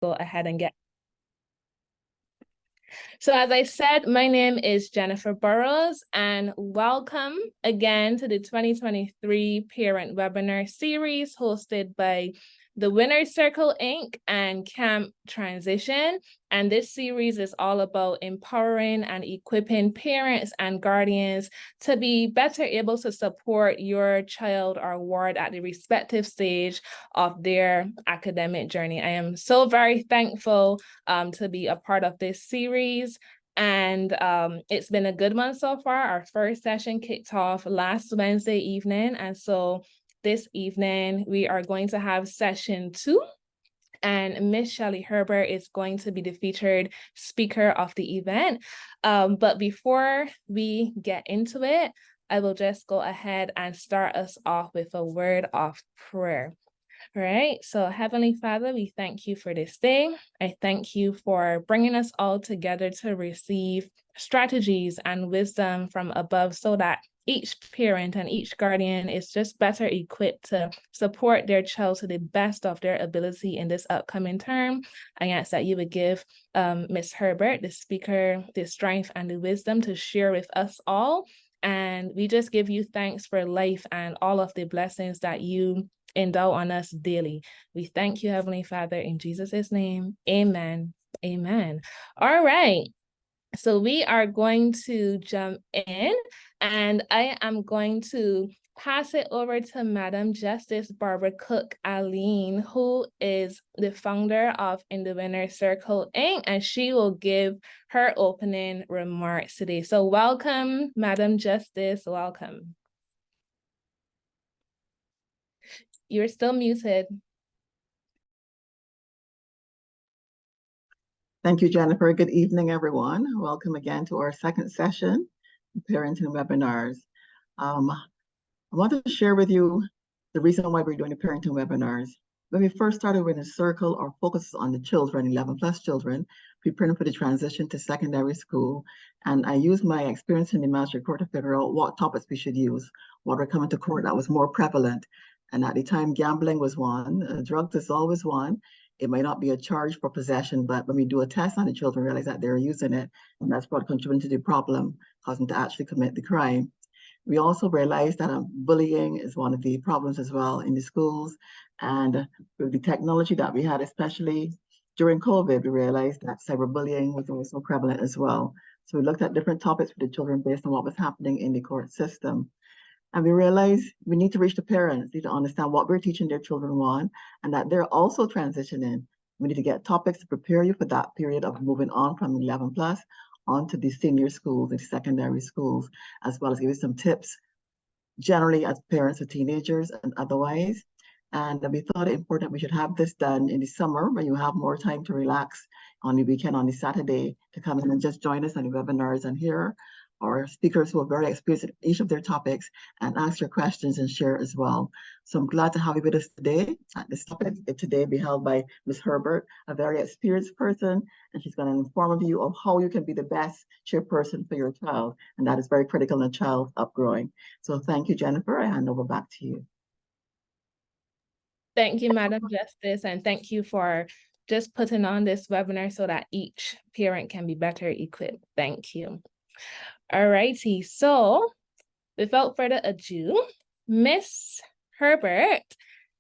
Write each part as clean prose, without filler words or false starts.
go ahead and get. So as I said, my name is Jennifer Burrows, and welcome again to the 2023 Parent Webinar Series hosted by the Winner's Circle Inc. and Camp Transition. And this series is all about empowering and equipping parents and guardians to be better able to support your child or ward at the respective stage of their academic journey. I am so very thankful to be a part of this series. And it's been a good one so far. Our first session kicked off last Wednesday evening. And so this evening, we are going to have session 2. And Miss Shelley Herbert is going to be the featured speaker of the event. But before we get into it, I will just go ahead and start us off with a word of prayer. All right, so Heavenly Father, we thank you for this day. I thank you for bringing us all together to receive strategies and wisdom from above so that each parent and each guardian is just better equipped to support their child to the best of their ability in this upcoming term. I ask that you would give Ms. Herbert, the speaker, the strength and the wisdom to share with us all. And we just give you thanks for life and all of the blessings that you endow on us daily. We thank you, Heavenly Father, in Jesus' name. Amen. Amen. All right. So we are going to jump in, and I am going to pass it over to Madam Justice Barbara Cook-Aline, who is the founder of In the Winner's Circle Inc., and she will give her opening remarks today. So welcome, Madam Justice, welcome. You're still muted. Thank you, Jennifer. Good evening, everyone. Welcome again to our second session, Parenting Webinars. I wanted to share with you the reason why we're doing the parenting webinars. When we first started with a circle, our focus is on the children, 11+ children, preparing for the transition to secondary school. And I used my experience in the master court to figure out what topics we should use, what were coming to court that was more prevalent. And at the time, gambling was one, drugs is always one. It might not be a charge for possession, but when we do a test on the children, we realize that they're using it, and that's what contributing to the problem, causing them to actually commit the crime. We also realized that bullying is one of the problems as well in the schools. And with the technology that we had, especially during COVID, we realized that cyberbullying was also prevalent as well. So we looked at different topics for the children based on what was happening in the court system. And we realized we need to reach the parents, need to understand what we're teaching their children want, and that they're also transitioning. We need to get topics to prepare you for that period of moving on from 11+ onto the senior schools and secondary schools, as well as give you some tips, generally as parents of teenagers and otherwise. And we thought it important we should have this done in the summer when you have more time to relax on the weekend, on the Saturday, to come in and just join us on the webinars and hear our speakers who are very experienced in each of their topics and ask your questions and share as well. So I'm glad to have you with us today. This topic today be held by Ms. Herbert, a very experienced person, and she's going to inform you of how you can be the best chairperson for your child. And that is very critical in a child's upgrowing. So thank you, Jennifer. I hand over back to you. Thank you, Madam Justice, and thank you for just putting on this webinar so that each parent can be better equipped. Thank you. All righty, so without further ado, Miss Herbert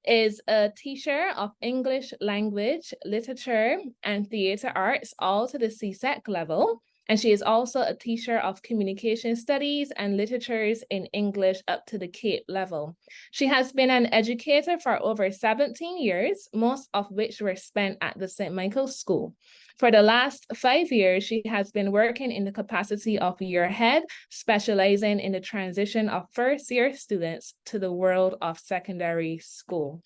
is a teacher of English language, literature, and theater arts, all to the CSEC level. And she is also a teacher of communication studies and literatures in English up to the CAPE level. She has been an educator for over 17 years, most of which were spent at the St. Michael's School. For the last 5 years, she has been working in the capacity of year head, specializing in the transition of first-year students to the world of secondary school.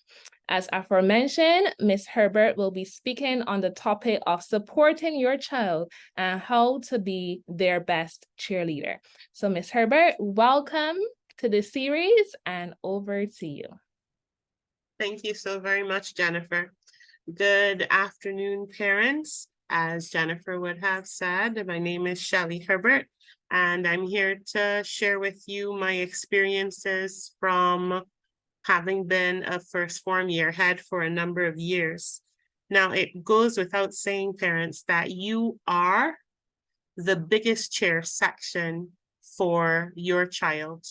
As aforementioned, Ms. Herbert will be speaking on the topic of supporting your child and how to be their best cheerleader. So Ms. Herbert, welcome to the series and over to you. Thank you so very much, Jennifer. Good afternoon, parents. As Jennifer would have said, my name is Shelley Herbert, and I'm here to share with you my experiences from having been a first form year head for a number of years. Now, it goes without saying, parents, that you are the biggest cheer section for your child,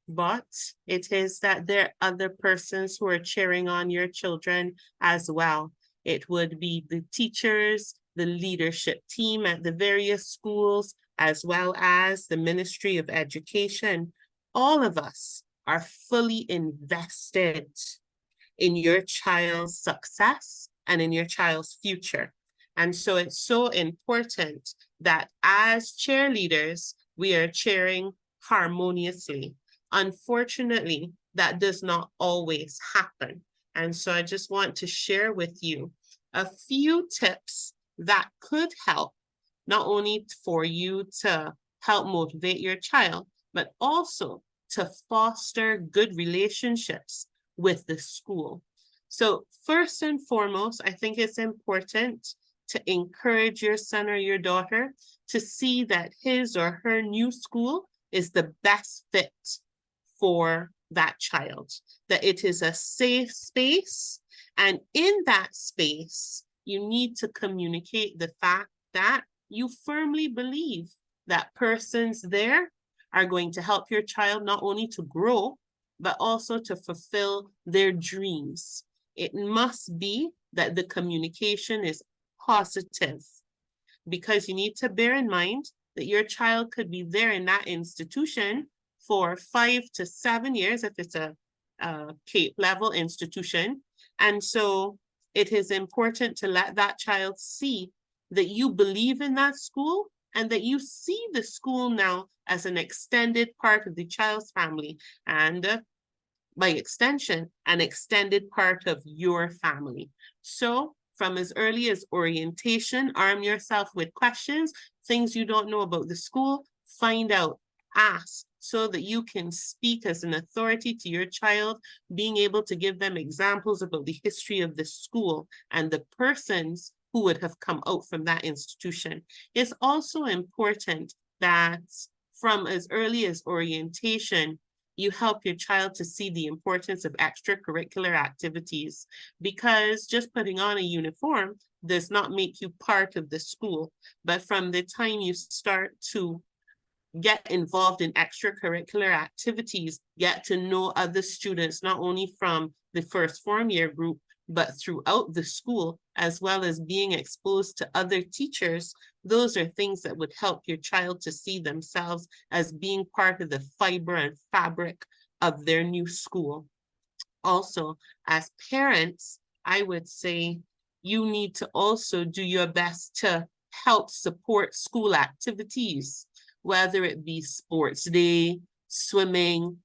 but it is that there are other persons who are cheering on your children as well. It would be the teachers, the leadership team at the various schools, as well as the Ministry of Education. All of us are fully invested in your child's success and in your child's future. And so it's so important that as cheerleaders, we are cheering harmoniously. Unfortunately, that does not always happen. And so I just want to share with you a few tips that could help, not only for you to help motivate your child, but also to foster good relationships with the school. So first and foremost, I think it's important to encourage your son or your daughter to see that his or her new school is the best fit for that child, that it is a safe space. And in that space, you need to communicate the fact that you firmly believe that persons there are going to help your child not only to grow, but also to fulfill their dreams. It must be that the communication is positive, because you need to bear in mind that your child could be there in that institution for 5 to 7 years if it's a CAPE level institution. And so it is important to let that child see that you believe in that school and that you see the school now as an extended part of the child's family, and by extension, an extended part of your family. So from as early as orientation, arm yourself with questions, things you don't know about the school, find out, ask, so that you can speak as an authority to your child, being able to give them examples about the history of the school and the persons who would have come out from that institution. It's also important that from as early as orientation, you help your child to see the importance of extracurricular activities, because just putting on a uniform does not make you part of the school. But from the time you start to get involved in extracurricular activities, get to know other students, not only from the first form year group, but throughout the school, as well as being exposed to other teachers, those are things that would help your child to see themselves as being part of the fiber and fabric of their new school. Also, as parents, I would say you need to also do your best to help support school activities, whether it be sports day, swimming.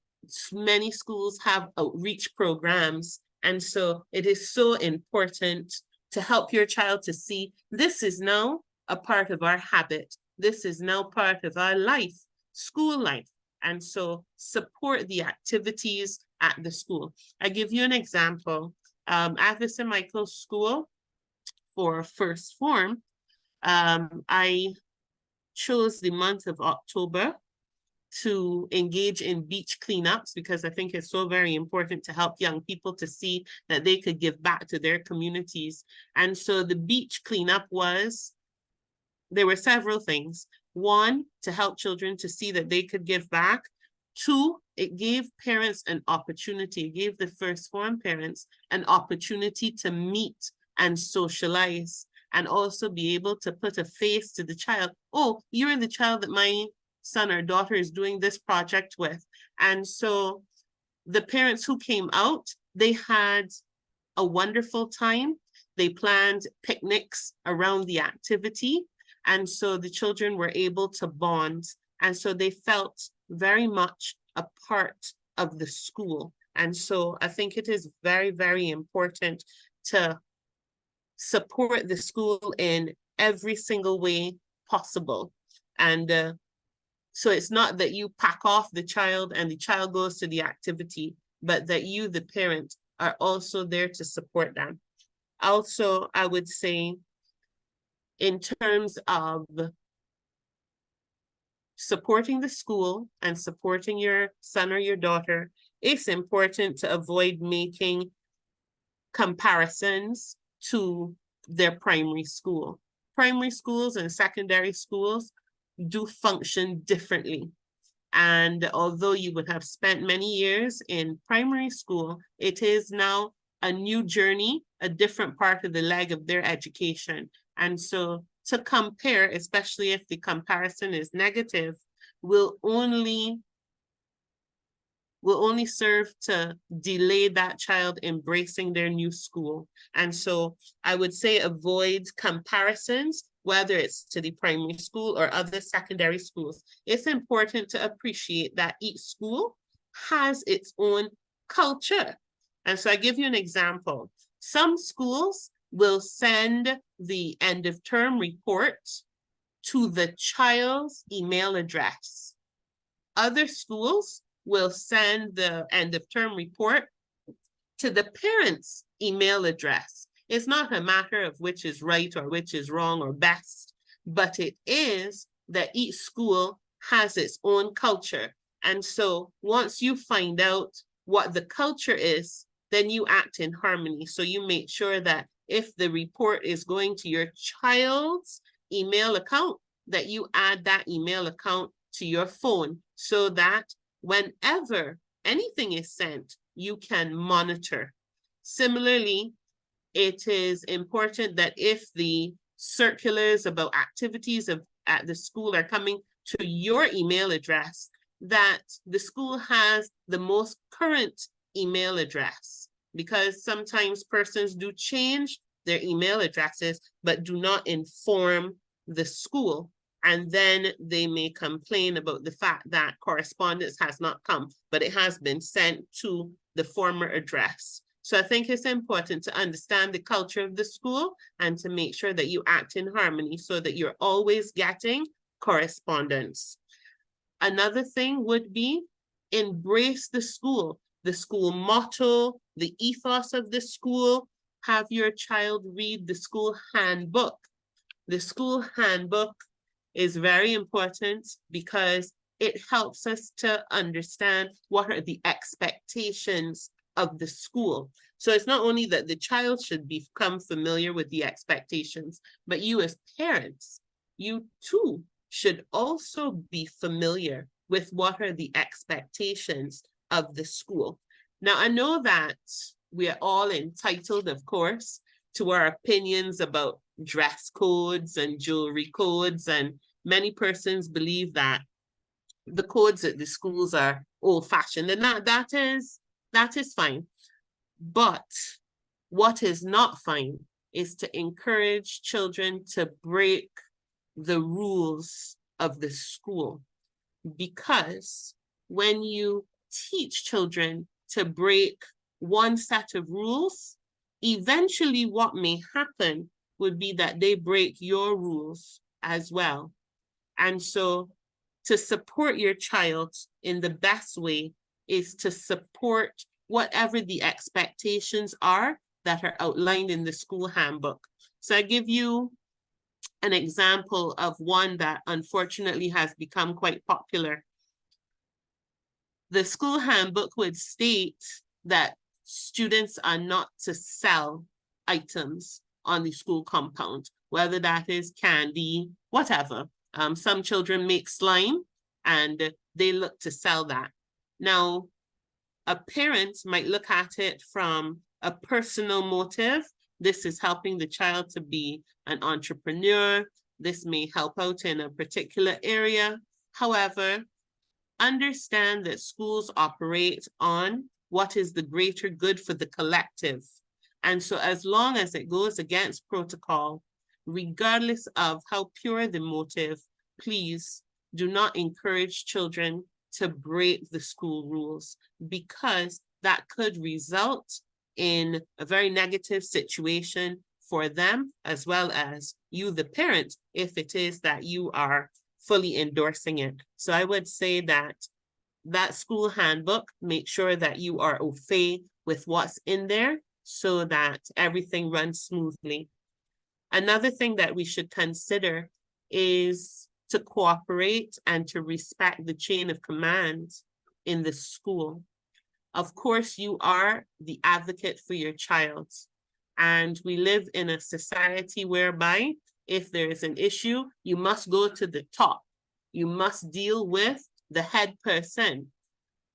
Many schools have outreach programs. And so it is so important to help your child to see this is now a part of our habit. This is now part of our life, school life. And so support the activities at the school. I give you an example. At the St. Michael's School for first form, I chose the month of October to engage in beach cleanups, because I think it's so very important to help young people to see that they could give back to their communities. And so the beach cleanup there were several things. One, to help children to see that they could give back. Two, it gave parents an opportunity, it gave the first form parents an opportunity to meet and socialize, and also be able to put a face to the child. Oh, you're the child that my son or daughter is doing this project with. And so the parents who came out, they had a wonderful time. They planned picnics around the activity. And so the children were able to bond. And so they felt very much a part of the school. And so I think it is very, very important to support the school in every single way possible. And so it's not that you pack off the child and the child goes to the activity, but that you, the parent, are also there to support them. Also, I would say, in terms of supporting the school and supporting your son or your daughter, it's important to avoid making comparisons to their primary school. Primary schools and secondary schools do function differently. And although you would have spent many years in primary school, it is now a new journey, a different part of the leg of their education. And so to compare, especially if the comparison is negative, will only serve to delay that child embracing their new school. And so I would say avoid comparisons, whether it's to the primary school or other secondary schools. It's important to appreciate that each school has its own culture. And so I give you an example. Some schools will send the end of term report to the child's email address. Other schools will send the end of term report to the parent's email address. It's not a matter of which is right or which is wrong or best, but it is that each school has its own culture. And so once you find out what the culture is, then you act in harmony. So you make sure that if the report is going to your child's email account, that you add that email account to your phone so that whenever anything is sent, you can monitor. Similarly, it is important that if the circulars about activities at the school are coming to your email address, that the school has the most current email address, because sometimes persons do change their email addresses but do not inform the school. And then they may complain about the fact that correspondence has not come, but it has been sent to the former address. So I think it's important to understand the culture of the school and to make sure that you act in harmony so that you're always getting correspondence. Another thing would be embrace the school motto, the ethos of the school. Have your child read the school handbook. The school handbook is very important because it helps us to understand what are the expectations of the school. So it's not only that the child should become familiar with the expectations, but you as parents, you too should also be familiar with what are the expectations of the school. Now, I know that we are all entitled, of course, to our opinions about dress codes and jewelry codes, and many persons believe that the codes at the schools are old-fashioned, and that is fine. But what is not fine is to encourage children to break the rules of the school, because when you teach children to break one set of rules, eventually what may happen would be that they break your rules as well. And so to support your child in the best way is to support whatever the expectations are that are outlined in the school handbook. So I give you an example of one that unfortunately has become quite popular. The school handbook would state that students are not to sell items on the school compound, whether that is candy, whatever. Some children make slime and they look to sell that. Now, a parent might look at it from a personal motive. This is helping the child to be an entrepreneur. This may help out in a particular area. However, understand that schools operate on what is the greater good for the collective. And so as long as it goes against protocol, regardless of how pure the motive, please do not encourage children to break the school rules, because that could result in a very negative situation for them, as well as you, the parent, if it is that you are fully endorsing it. So I would say that school handbook, make sure that you are au fait with what's in there so that everything runs smoothly. Another thing that we should consider is to cooperate and to respect the chain of command in the school. Of course, you are the advocate for your child. And we live in a society whereby if there is an issue, you must go to the top. You must deal with the head person.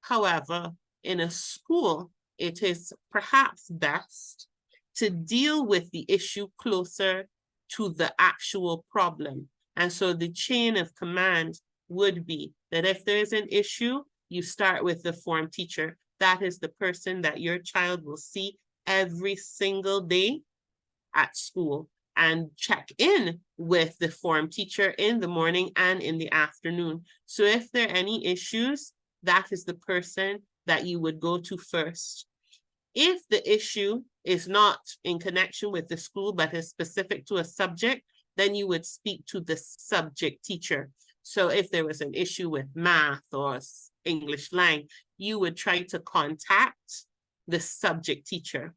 However, in a school, it is perhaps best to deal with the issue closer to the actual problem. And so the chain of command would be that if there is an issue, you start with the form teacher. That is the person that your child will see every single day at school, and check in with the form teacher in the morning and in the afternoon. So if there are any issues, that is the person that you would go to first. If the issue is not in connection with the school, but is specific to a subject, then you would speak to the subject teacher. So if there was an issue with math or English language, you would try to contact the subject teacher.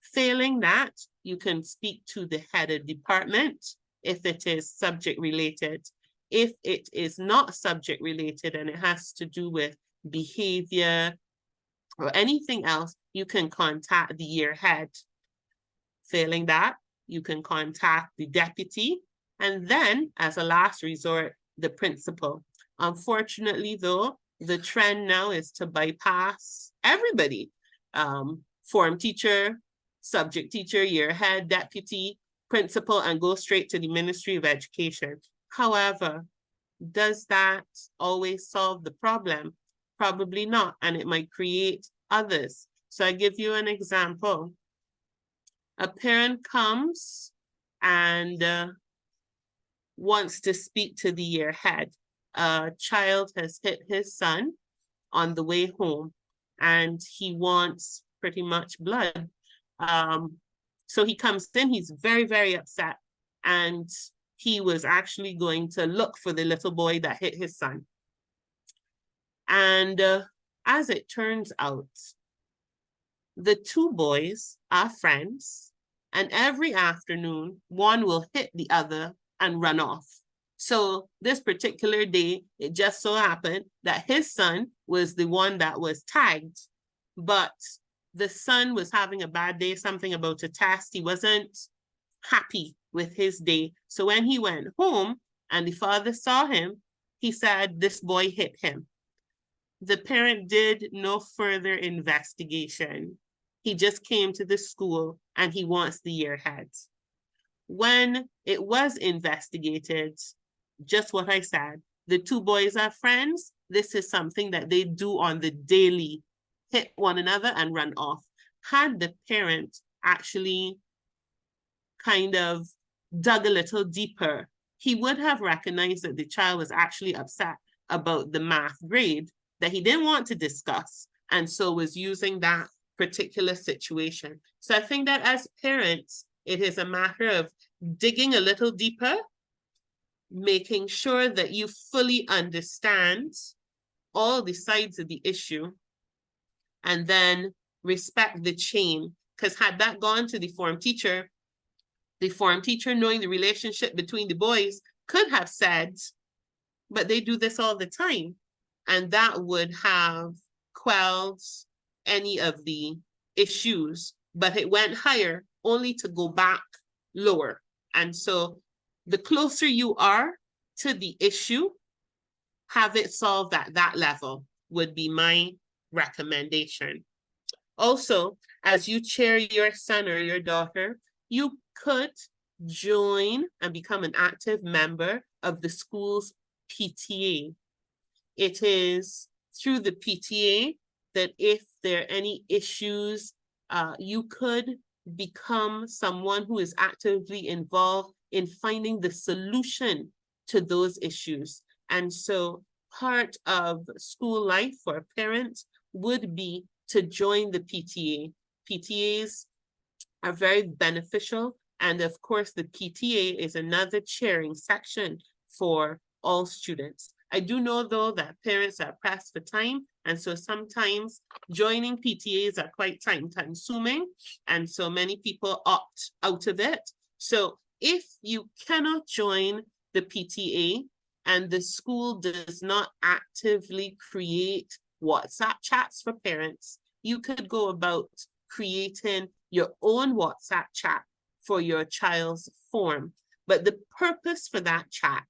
Failing that, you can speak to the head of department if it is subject related. If it is not subject related and it has to do with behavior or anything else, you can contact the year head. Failing that, you can contact the deputy, and then as a last resort, the principal. Unfortunately though, the trend now is to bypass everybody. Form teacher, subject teacher, year head, deputy, principal, and go straight to the Ministry of Education. However, does that always solve the problem? Probably not, and it might create others. So I give you an example. A parent comes and wants to speak to the year head. A child has hit his son on the way home, and he wants pretty much blood. So he comes in, he's very, very upset, and he was actually going to look for the little boy that hit his son. And as it turns out, the two boys are friends, and every afternoon, one will hit the other and run off. So this particular day, it just so happened that his son was the one that was tagged, but the son was having a bad day, something about a test. He wasn't happy with his day. So when he went home and the father saw him, he said, this boy hit him. The parent did no further investigation. He just came to the school and he wants the year head. When it was investigated, just what I said, the two boys are friends. This is something that they do on the daily, hit one another and run off. Had the parent actually kind of dug a little deeper, he would have recognized that the child was actually upset about the math grade that he didn't want to discuss, and so was using that particular situation. So I think that as parents, it is a matter of digging a little deeper, making sure that you fully understand all the sides of the issue, and then respect the chain. Because had that gone to the form teacher, knowing the relationship between the boys, could have said, but they do this all the time. And that would have quelled any of the issues, but it went higher only to go back lower. And so the closer you are to the issue, have it solved at that level would be my recommendation. Also, as you chair your son or your daughter, you could join and become an active member of the school's PTA. It is through the PTA that if there are any issues, you could become someone who is actively involved in finding the solution to those issues. And so part of school life for a parent would be to join the PTA. PTAs are very beneficial. And of course, the PTA is another chairing section for all students. I do know, though, that parents are pressed for time. And so sometimes joining PTAs are quite time consuming. And so many people opt out of it. So if you cannot join the PTA and the school does not actively create WhatsApp chats for parents, you could go about creating your own WhatsApp chat for your child's form. But the purpose for that chat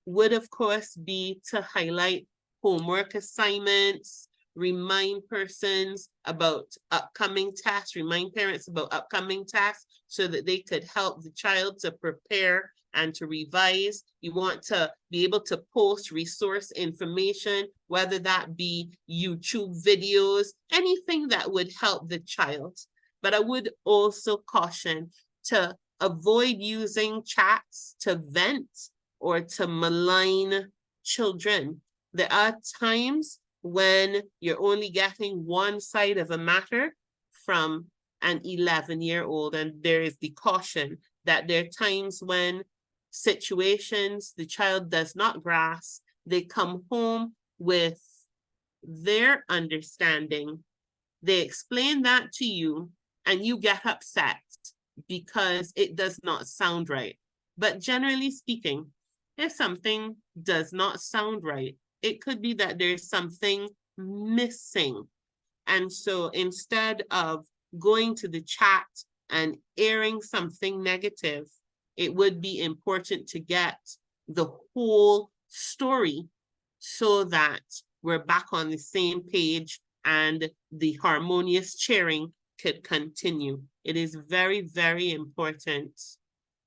would, of course, be to highlight homework assignments, remind persons about upcoming tasks, remind parents about upcoming tasks so that they could help the child to prepare and to revise. You want to be able to post resource information, whether that be YouTube videos, anything that would help the child. But I would also caution to avoid using chats to vent or to malign children. There are times when you're only getting one side of a matter from an 11-year-old, and there is the caution that there are times when situations the child does not grasp, they come home with their understanding, they explain that to you, and you get upset because it does not sound right. But generally speaking, if something does not sound right, it could be that there's something missing. And so instead of going to the chat and airing something negative, it would be important to get the whole story so that we're back on the same page and the harmonious sharing could continue. It is very, very important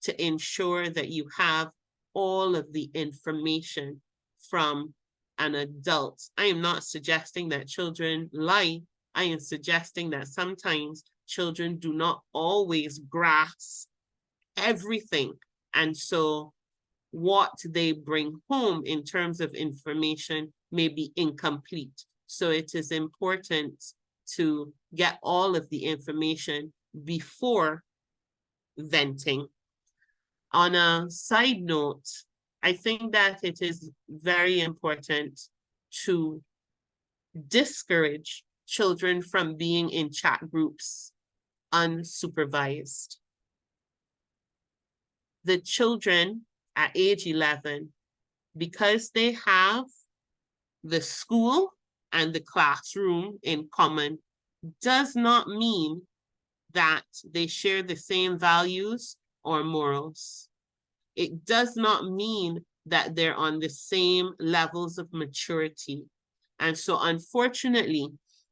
to ensure that you have all of the information from an adult. I am not suggesting that children lie. I am suggesting that sometimes children do not always grasp everything. And so what they bring home in terms of information may be incomplete. So it is important to get all of the information before venting. On a side note, I think that it is very important to discourage children from being in chat groups unsupervised. The children at age 11, because they have the school and the classroom in common, does not mean that they share the same values or morals. It does not mean that they're on the same levels of maturity. And so unfortunately,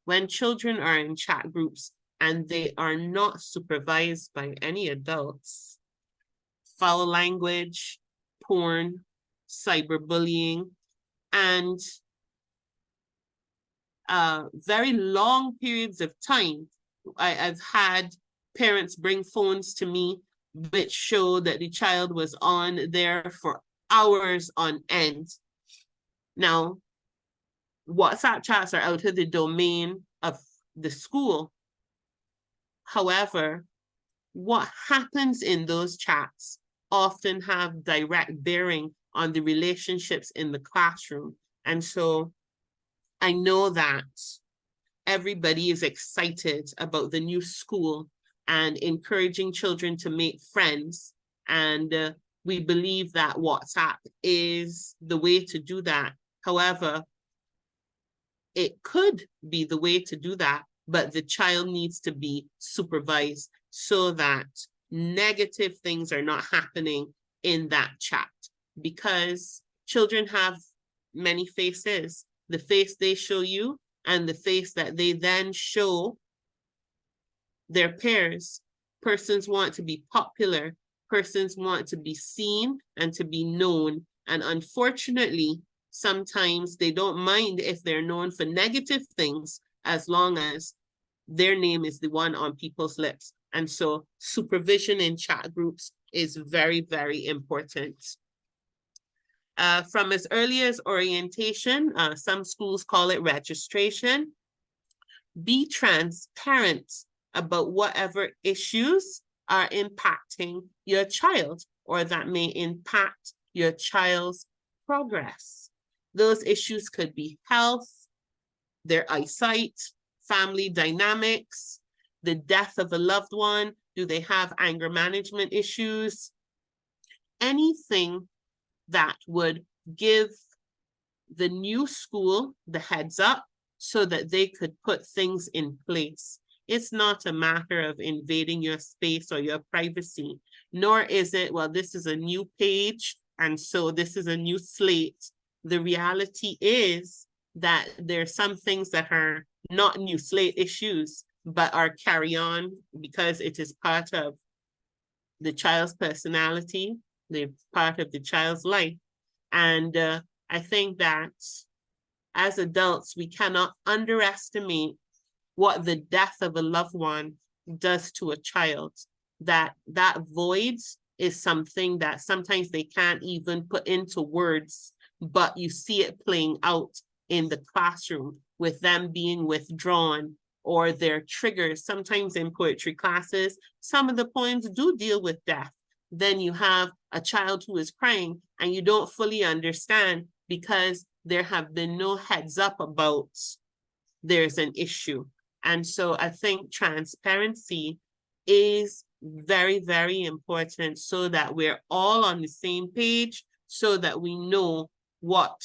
when children are in chat groups and they are not supervised by any adults, foul language, porn, cyberbullying, and very long periods of time. I've had parents bring phones to me which show that the child was on there for hours on end. Now, WhatsApp chats are out of the domain of the school. However, what happens in those chats often have direct bearing on the relationships in the classroom. And so I know that everybody is excited about the new school and encouraging children to make friends. And we believe that WhatsApp is the way to do that. However, it could be the way to do that, but the child needs to be supervised so that negative things are not happening in that chat, because children have many faces. The face they show you and the face that they then show their peers. Persons want to be popular. Persons want to be seen and to be known. And unfortunately, sometimes they don't mind if they're known for negative things as long as their name is the one on people's lips. And so supervision in chat groups is very, very important. From as early as orientation, some schools call it registration. Be transparent about whatever issues are impacting your child or that may impact your child's progress. Those issues could be health, their eyesight, family dynamics, the death of a loved one. Do they have anger management issues? Anything that would give the new school the heads up so that they could put things in place. It's not a matter of invading your space or your privacy, nor is it, well, this is a new page, and so this is a new slate. The reality is that there are some things that are not new slate issues, but are carry on because it is part of the child's personality, the part of the child's life. And I think that as adults, we cannot underestimate what the death of a loved one does to a child. That void is something that sometimes they can't even put into words, but you see it playing out in the classroom with them being withdrawn or their triggers. Sometimes in poetry classes, some of the poems do deal with death. Then you have a child who is crying and you don't fully understand because there have been no heads up about there's an issue. And so I think transparency is very, very important so that we're all on the same page, so that we know what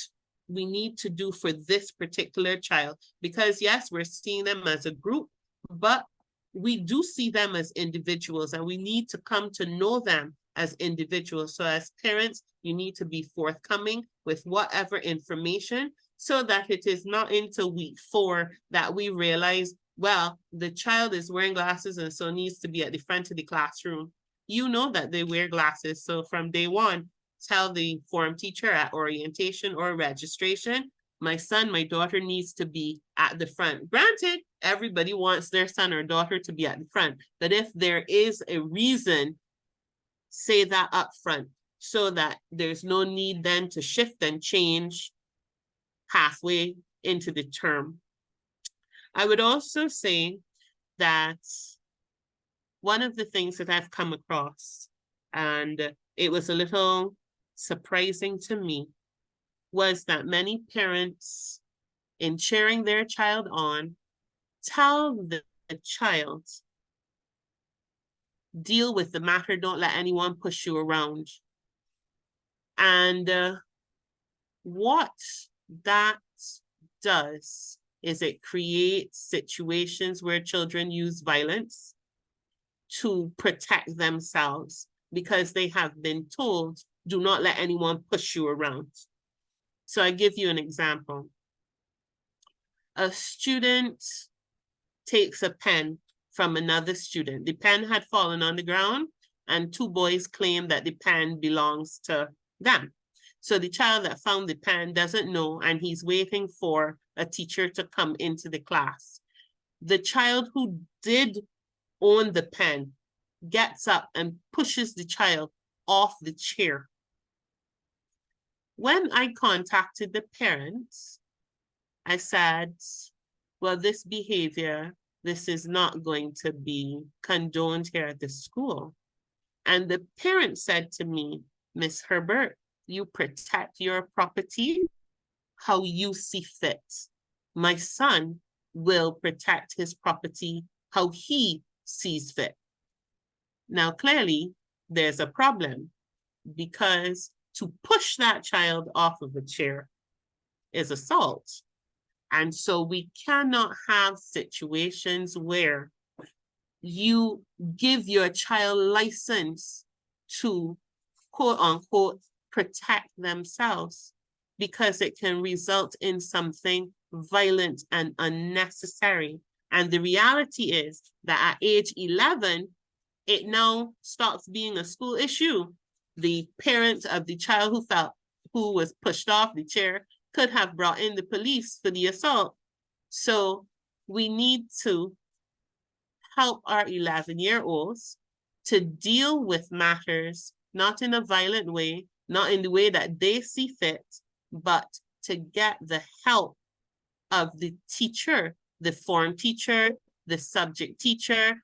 we need to do for this particular child. Because yes, we're seeing them as a group, but we do see them as individuals, and we need to come to know them as individuals. So as parents, you need to be forthcoming with whatever information, so that it is not into week 4 that we realize, well, the child is wearing glasses and so needs to be at the front of the classroom. You know that they wear glasses. So from day 1, tell the form teacher at orientation or registration, my son, my daughter needs to be at the front. Granted, everybody wants their son or daughter to be at the front, but if there is a reason, say that up front, so that there's no need then to shift and change halfway into the term. I would also say that one of the things that I've come across, and it was a little surprising to me, was that many parents, in cheering their child on, tell the child, deal with the matter, don't let anyone push you around. And what that does is it creates situations where children use violence to protect themselves because they have been told, do not let anyone push you around. So I give you an example. A student takes a pen from another student. The pen had fallen on the ground and 2 boys claim that the pen belongs to them. So the child that found the pen doesn't know, and he's waiting for a teacher to come into the class. The child who did own the pen gets up and pushes the child off the chair. When I contacted the parents, I said, well, this behavior, this is not going to be condoned here at the school. And the parent said to me, Miss Herbert, you protect your property how you see fit. My son will protect his property how he sees fit. Now, clearly, there's a problem, because to push that child off of a chair is assault. And so we cannot have situations where you give your child license to, quote unquote, protect themselves, because it can result in something violent and unnecessary. And the reality is that at age 11, it now starts being a school issue. The parent of the child who was pushed off the chair could have brought in the police for the assault. So we need to help our 11-year-olds to deal with matters, not in a violent way, not in the way that they see fit, but to get the help of the teacher, the form teacher, the subject teacher,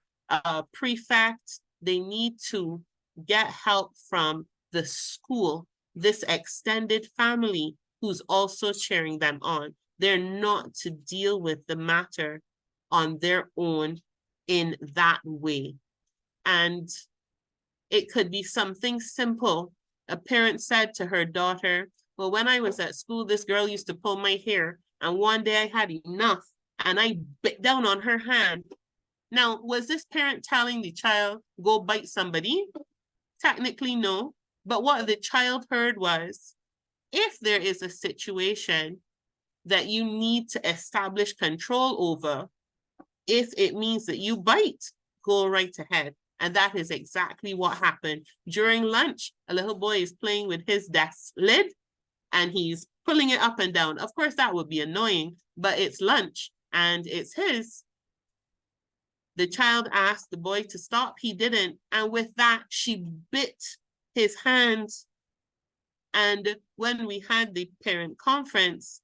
prefect. They need to get help from the school, this extended family who's also cheering them on. They're not to deal with the matter on their own in that way. And it could be something simple. A parent said to her daughter, well, when I was at school, this girl used to pull my hair, and one day I had enough and I bit down on her hand Now, was this parent telling the child, go bite somebody? Technically, no. But what the child heard was, if there is a situation that you need to establish control over, if it means that you bite, go right ahead. And that is exactly what happened. During lunch, a little boy is playing with his desk lid and he's pulling it up and down. Of course, that would be annoying, but it's lunch and it's his. The child asked the boy to stop. He didn't. And with that, she bit his hand. And when we had the parent conference,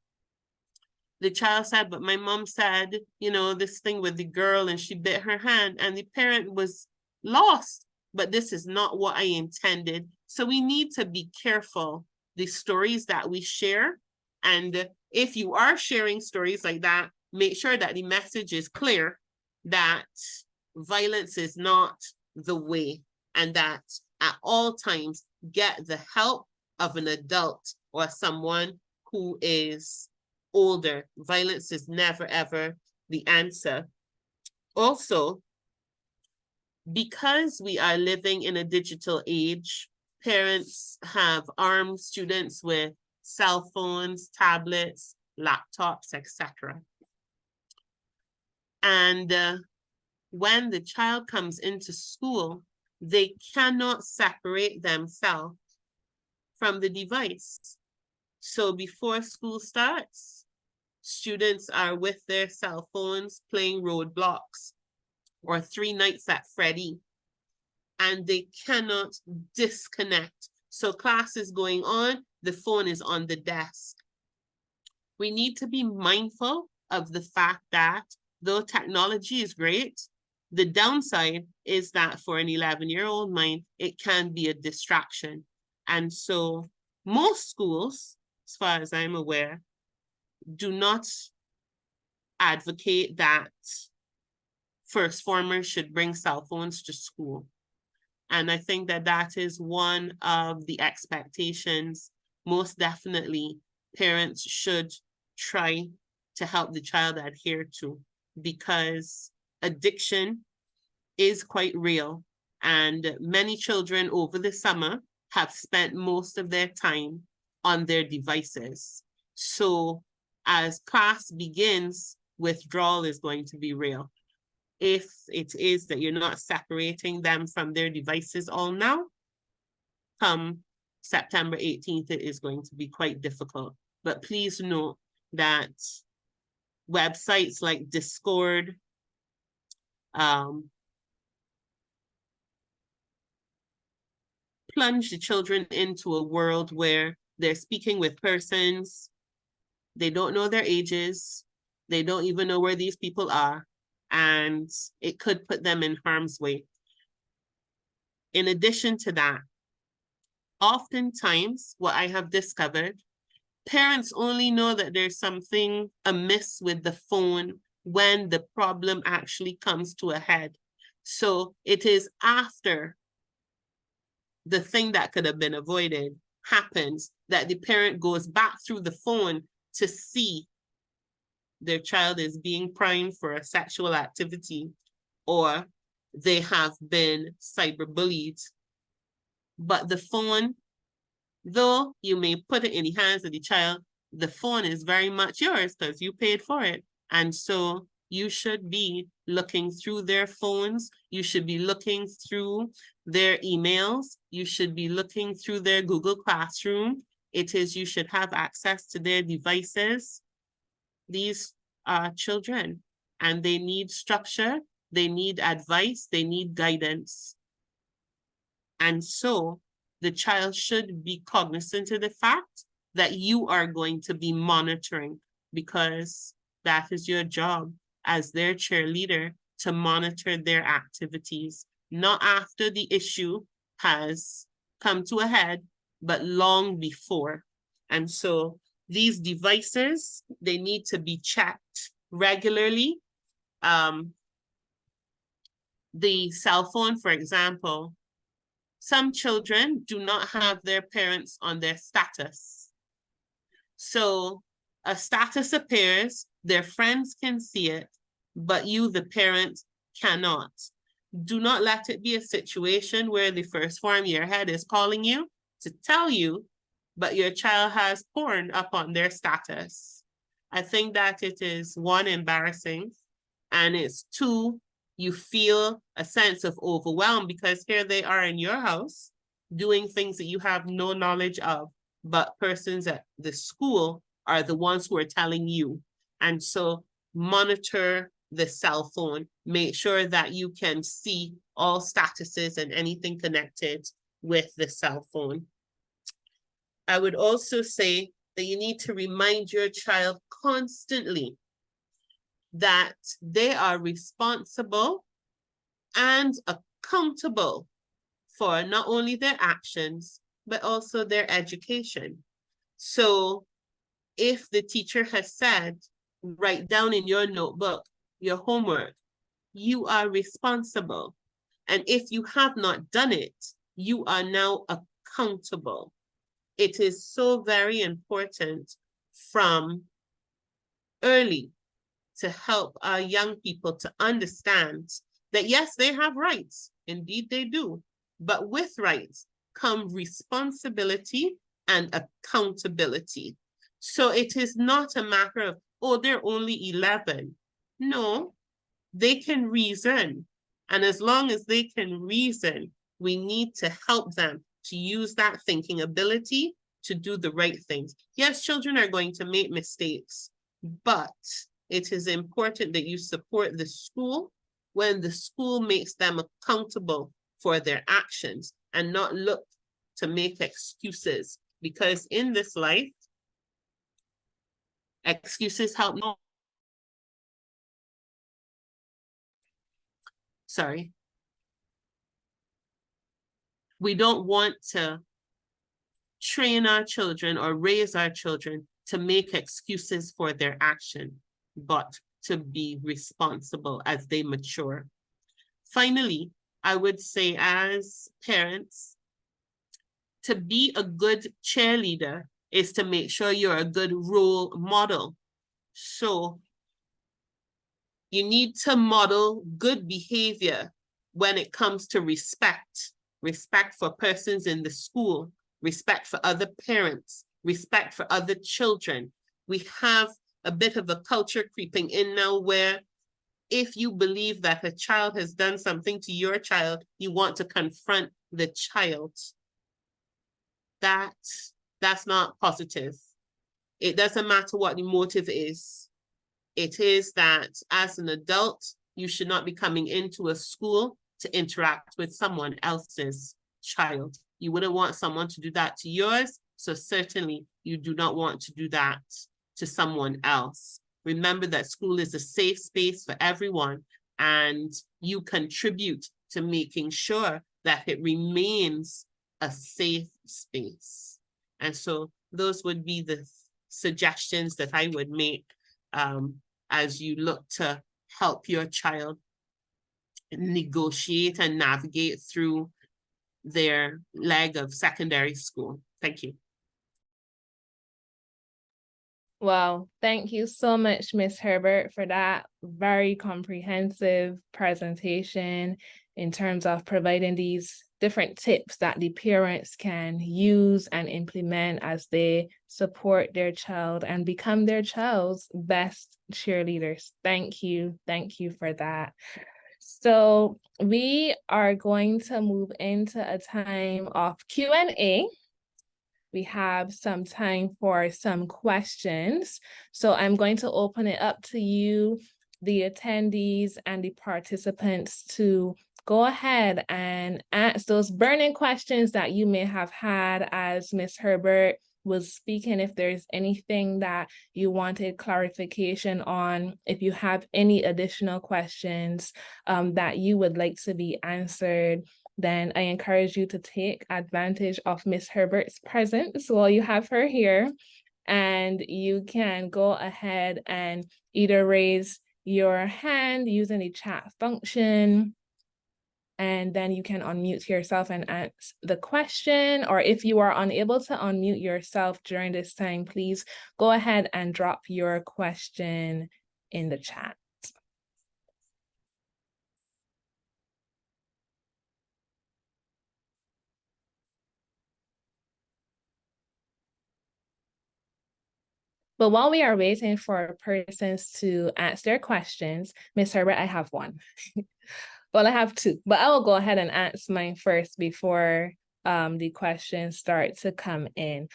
the child said, but my mom said, you know, this thing with the girl and she bit her hand, and the parent was lost. But this is not what I intended. So we need to be careful, the stories that we share. And if you are sharing stories like that, make sure that the message is clear that violence is not the way, and that at all times get the help of an adult or someone who is older. Violence is never, ever the answer. Also, because we are living in a digital age, parents have armed students with cell phones, tablets, laptops, etc. And when the child comes into school, they cannot separate themselves from the device. So before school starts, students are with their cell phones playing Roadblocks or 3 Nights at Freddy, and they cannot disconnect. So class is going on, the phone is on the desk. We need to be mindful of the fact that though technology is great, the downside is that for an 11-year-old mind, it can be a distraction. And so most schools, as far as I'm aware, do not advocate that first formers should bring cell phones to school. And I think that that is one of the expectations. Most definitely, parents should try to help the child adhere to, because addiction is quite real. And many children over the summer have spent most of their time on their devices. So as class begins, withdrawal is going to be real. If it is that you're not separating them from their devices all now, come September 18th, it is going to be quite difficult. But please note that websites like Discord, plunge the children into a world where they're speaking with persons, they don't know their ages, they don't even know where these people are, and it could put them in harm's way. In addition to that, oftentimes what I have discovered, parents only know that there's something amiss with the phone when the problem actually comes to a head. So it is after the thing that could have been avoided happens that the parent goes back through the phone to see their child is being primed for a sexual activity, or they have been cyberbullied. But the phone, though you may put it in the hands of the child, the phone is very much yours because you paid for it. And so you should be looking through their phones. You should be looking through their emails. You should be looking through their Google Classroom. It is, you should have access to their devices. These are children, and they need structure, they need advice, they need guidance. And so the child should be cognizant of the fact that you are going to be monitoring, because that is your job as their cheerleader, to monitor their activities, not after the issue has come to a head, but long before. And so these devices, they need to be checked regularly. The cell phone, for example, some children do not have their parents on their status. So a status appears, their friends can see it, but you, the parent, cannot. Do not let it be a situation where the first form year head is calling you to tell you, but your child has porn up on their status. I think that it is one, embarrassing, and it's two, you feel a sense of overwhelm because here they are in your house doing things that you have no knowledge of, but persons at the school are the ones who are telling you. And so monitor the cell phone, make sure that you can see all statuses and anything connected with the cell phone. I would also say that you need to remind your child constantly that they are responsible and accountable for not only their actions, but also their education. So if the teacher has said, write down in your notebook your homework, you are responsible. And if you have not done it, you are now accountable. It is so very important from early to help our young people to understand that yes, they have rights. Indeed, they do. But with rights come responsibility and accountability. So it is not a matter of, oh, they're only 11. No, they can reason. And as long as they can reason, we need to help them to use that thinking ability to do the right things. Yes, children are going to make mistakes, but it is important that you support the school when the school makes them accountable for their actions and not look to make excuses. Because in this life, excuses help no. Sorry. We don't want to train our children or raise our children to make excuses for their action, but to be responsible as they mature. Finally, I would say as parents, to be a good cheerleader is to make sure you're a good role model. So you need to model good behavior when it comes to respect for persons in the school, respect for other parents, respect for other children. We have a bit of a culture creeping in now where if you believe that a child has done something to your child, you want to confront the child. That's not positive. It doesn't matter what the motive is. It is that as an adult, you should not be coming into a school to interact with someone else's child. You wouldn't want someone to do that to yours, so certainly you do not want to do that to someone else. Remember that school is a safe space for everyone, and you contribute to making sure that it remains a safe space. And so those would be the suggestions that I would make as you look to help your child negotiate and navigate through their leg of secondary school. Thank you. Wow, thank you so much, Ms. Herbert, for that very comprehensive presentation in terms of providing these different tips that the parents can use and implement as they support their child and become their child's best cheerleaders. Thank you for that. So we are going to move into a time of Q&A. We have some time for some questions. So I'm going to open it up to you, the attendees and the participants, to go ahead and ask those burning questions that you may have had as Ms. Herbert was speaking. If there's anything that you wanted clarification on, if you have any additional questions that you would like to be answered, then I encourage you to take advantage of Ms. Herbert's presence while you have her here. And you can go ahead and either raise your hand using the chat function, and then you can unmute yourself and ask the question. Or if you are unable to unmute yourself during this time, please go ahead and drop your question in the chat. But while we are waiting for persons to answer their questions, Ms. Herbert, I have one. Well, I have two, but I will go ahead and answer mine first before the questions start to come in.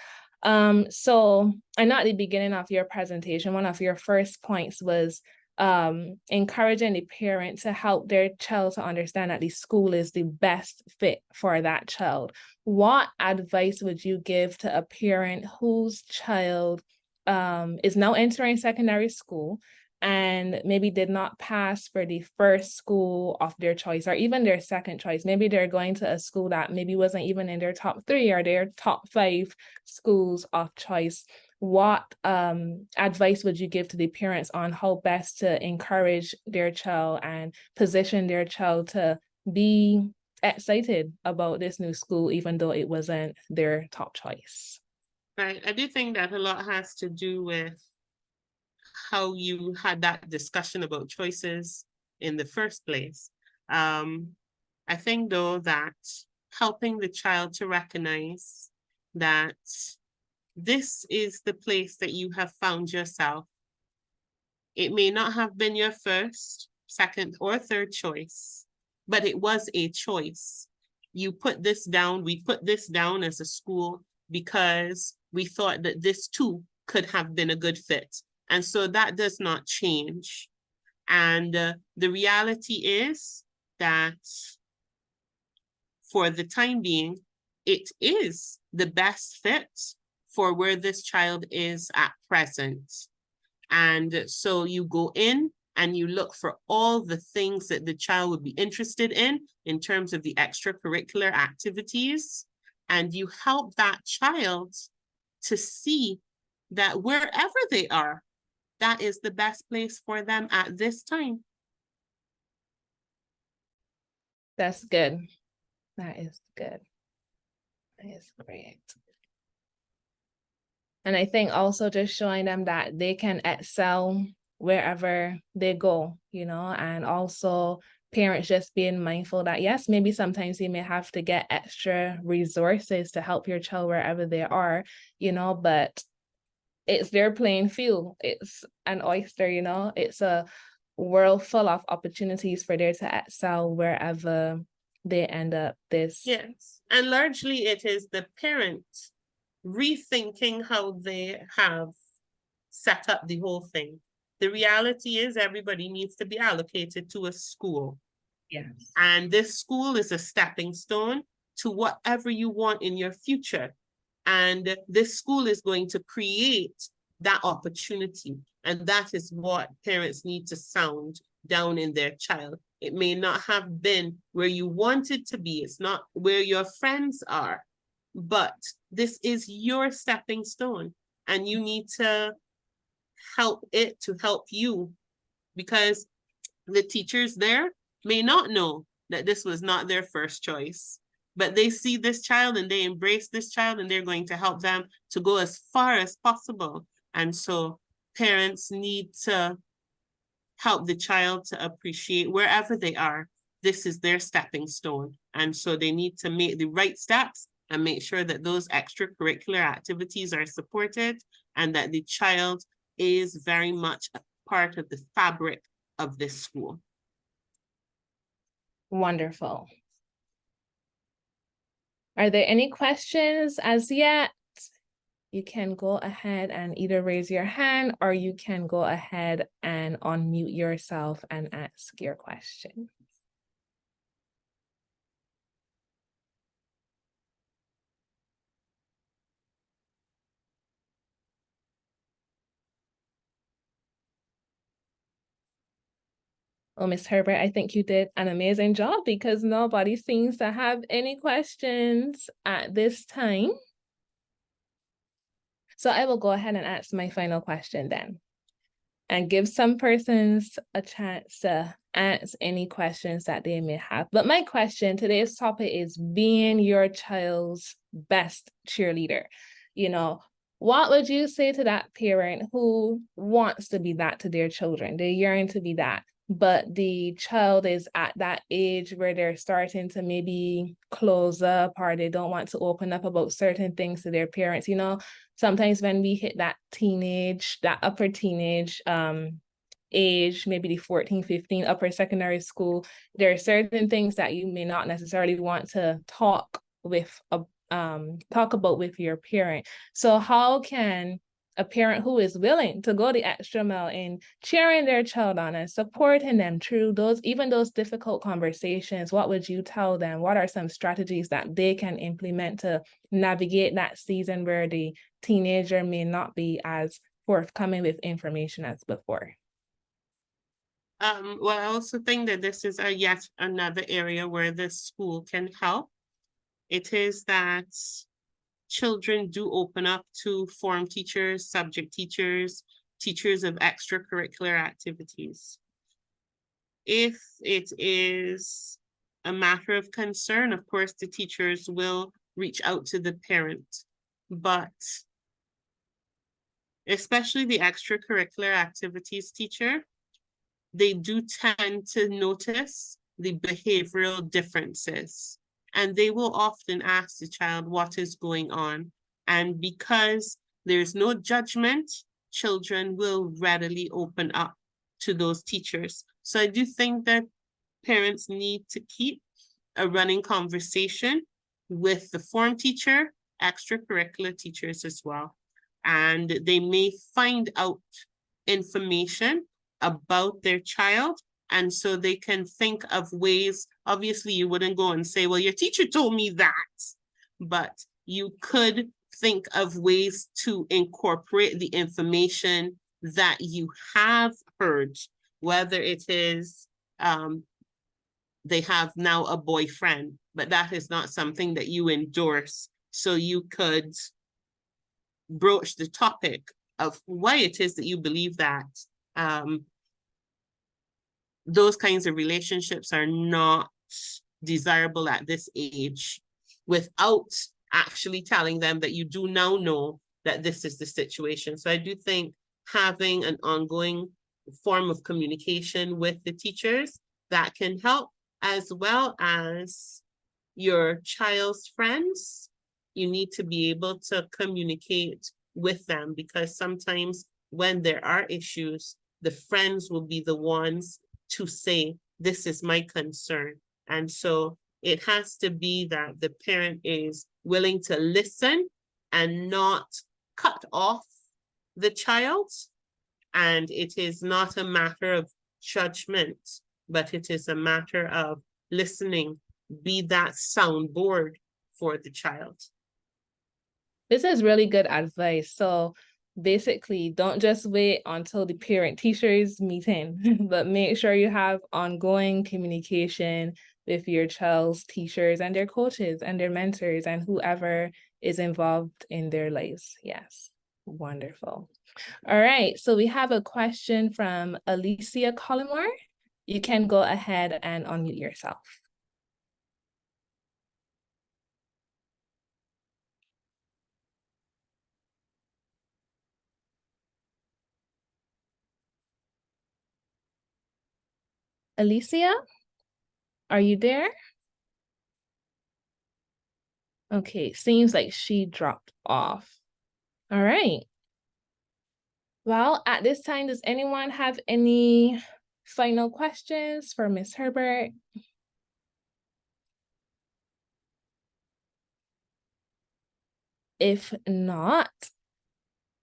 So I know at the beginning of your presentation, one of your first points was encouraging the parent to help their child to understand that the school is the best fit for that child. What advice would you give to a parent whose child is now entering secondary school and maybe did not pass for the first school of their choice or even their second choice? Maybe they're going to a school that maybe wasn't even in their top 3 or their top 5 schools of choice. What advice would you give to the parents on how best to encourage their child and position their child to be excited about this new school, even though it wasn't their top choice? Right. I do think that a lot has to do with how you had that discussion about choices in the first place. I think, though, that helping the child to recognize that this is the place that you have found yourself. It may not have been your first, second, or third choice, but it was a choice. You put this down, we put this down as a school because we thought that this too could have been a good fit. And so that does not change. And the reality is that for the time being, it is the best fit for where this child is at present. And so you go in and you look for all the things that the child would be interested in terms of the extracurricular activities. And you help that child to see that wherever they are, that is the best place for them at this time. That's good. That is good. That is great. And I think also just showing them that they can excel wherever they go, you know, and also parents just being mindful that, yes, maybe sometimes you may have to get extra resources to help your child wherever they are, you know, but it's their playing field. It's an oyster, you know, it's a world full of opportunities for them to excel wherever they end up. Yes, and largely it is the parent rethinking how they have set up the whole thing. The reality is everybody needs to be allocated to a school. Yes. And this school is a stepping stone to whatever you want in your future. And this school is going to create that opportunity. And that is what parents need to sound down in their child. It may not have been where you wanted to be. It's not where your friends are, but this is your stepping stone. And you need to help it to help you, because the teachers there may not know that this was not their first choice, but they see this child and they embrace this child and they're going to help them to go as far as possible. And so parents need to help the child to appreciate wherever they are, this is their stepping stone. And so they need to make the right steps and make sure that those extracurricular activities are supported and that the child is very much a part of the fabric of this school. Wonderful. Are there any questions as yet? You can go ahead and either raise your hand or you can go ahead and unmute yourself and ask your question. Well, Ms. Herbert, I think you did an amazing job because nobody seems to have any questions at this time. So I will go ahead and ask my final question then and give some persons a chance to answer any questions that they may have. But my question, today's topic is being your child's best cheerleader. You know, what would you say to that parent who wants to be that to their children? They yearn to be that. but the child is at that age where they're starting to maybe close up, or they don't want to open up about certain things to their parents. You know, sometimes when we hit that upper teenage age, maybe the 14, 15, upper secondary school, there are certain things that you may not necessarily want to talk about with your parent. So how can a parent who is willing to go the extra mile in cheering their child on and supporting them through those difficult conversations, what would you tell them? What are some strategies that they can implement to navigate that season where the teenager may not be as forthcoming with information as before? Well, I also think that this is yet another area where the school can help. It is that children do open up to form teachers, subject teachers, teachers of extracurricular activities. If it is a matter of concern, of course, the teachers will reach out to the parent, but especially the extracurricular activities teacher, they do tend to notice the behavioral differences, and they will often ask the child what is going on. And because there's no judgment, children will readily open up to those teachers. So I do think that parents need to keep a running conversation with the form teacher, extracurricular teachers as well. And they may find out information about their child. And so they can think of ways, obviously you wouldn't go and say, well, your teacher told me that, but you could think of ways to incorporate the information that you have heard, whether it is they have now a boyfriend, but that is not something that you endorse. So you could broach the topic of why it is that you believe that. Those kinds of relationships are not desirable at this age, without actually telling them that you do now know that this is the situation. So I do think having an ongoing form of communication with the teachers that can help, as well as your child's friends. You need to be able to communicate with them, because sometimes when there are issues, the friends will be the ones to say, this is my concern. And so it has to be that the parent is willing to listen and not cut off the child. And it is not a matter of judgment, but it is a matter of listening, be that soundboard for the child. This is really good advice. So basically, don't just wait until the parent-teachers meeting, but make sure you have ongoing communication with your child's teachers and their coaches and their mentors and whoever is involved in their lives. Yes, wonderful. All right, so we have a question from Alicia Collymore. You can go ahead and unmute yourself. Alicia, are you there? Okay, seems like she dropped off. All right. Well, at this time, does anyone have any final questions for Ms. Herbert? If not,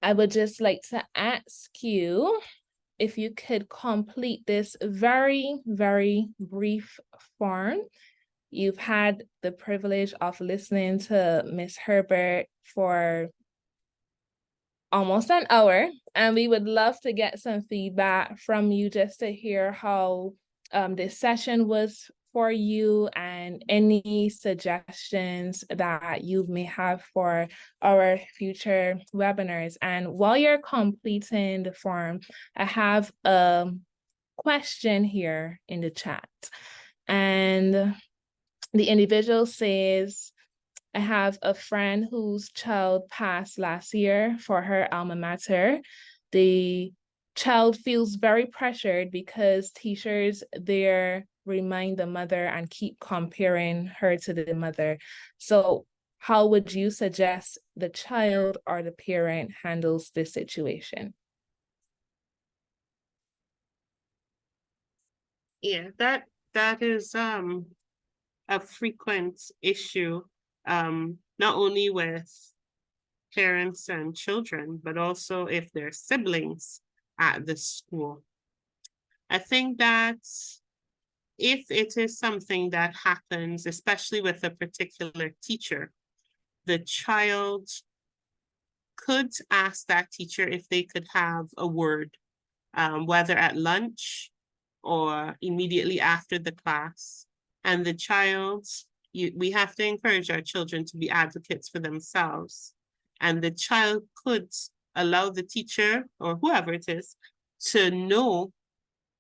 I would just like to ask you if you could complete this very, very brief form. You've had the privilege of listening to Ms. Herbert for almost an hour, and we would love to get some feedback from you just to hear how this session was for you and any suggestions that you may have for our future webinars. And while you're completing the form, I have a question here in the chat, and the individual says, I have a friend whose child passed last year for her alma mater. The child feels very pressured because teachers there remind the mother and keep comparing her to the mother. So how would you suggest the child or the parent handles this situation? Yeah, that is a frequent issue, not only with parents and children, but also if they're siblings at the school. I think that if it is something that happens, especially with a particular teacher, the child could ask that teacher if they could have a word, whether at lunch or immediately after the class. And the child, we have to encourage our children to be advocates for themselves. And the child could allow the teacher or whoever it is to know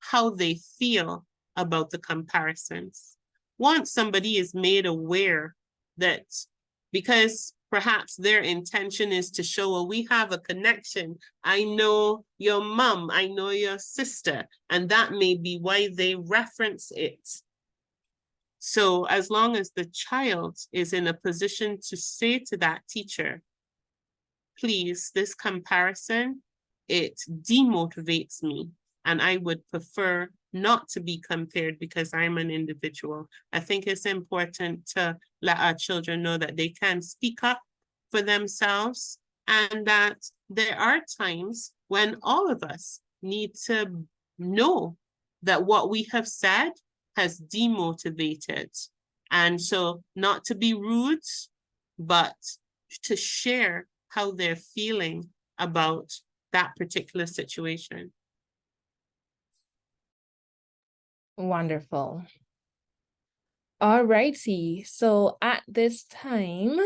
how they feel about the comparisons. Once somebody is made aware that, because perhaps their intention is to show, well, we have a connection. I know your mom, I know your sister, and that may be why they reference it. So as long as the child is in a position to say to that teacher, please, this comparison, it demotivates me, and I would prefer not to be compared because I'm an individual. I think it's important to let our children know that they can speak up for themselves, and that there are times when all of us need to know that what we have said has demotivated. And so not to be rude, but to share how they're feeling about that particular situation. Wonderful. All righty. So at this time,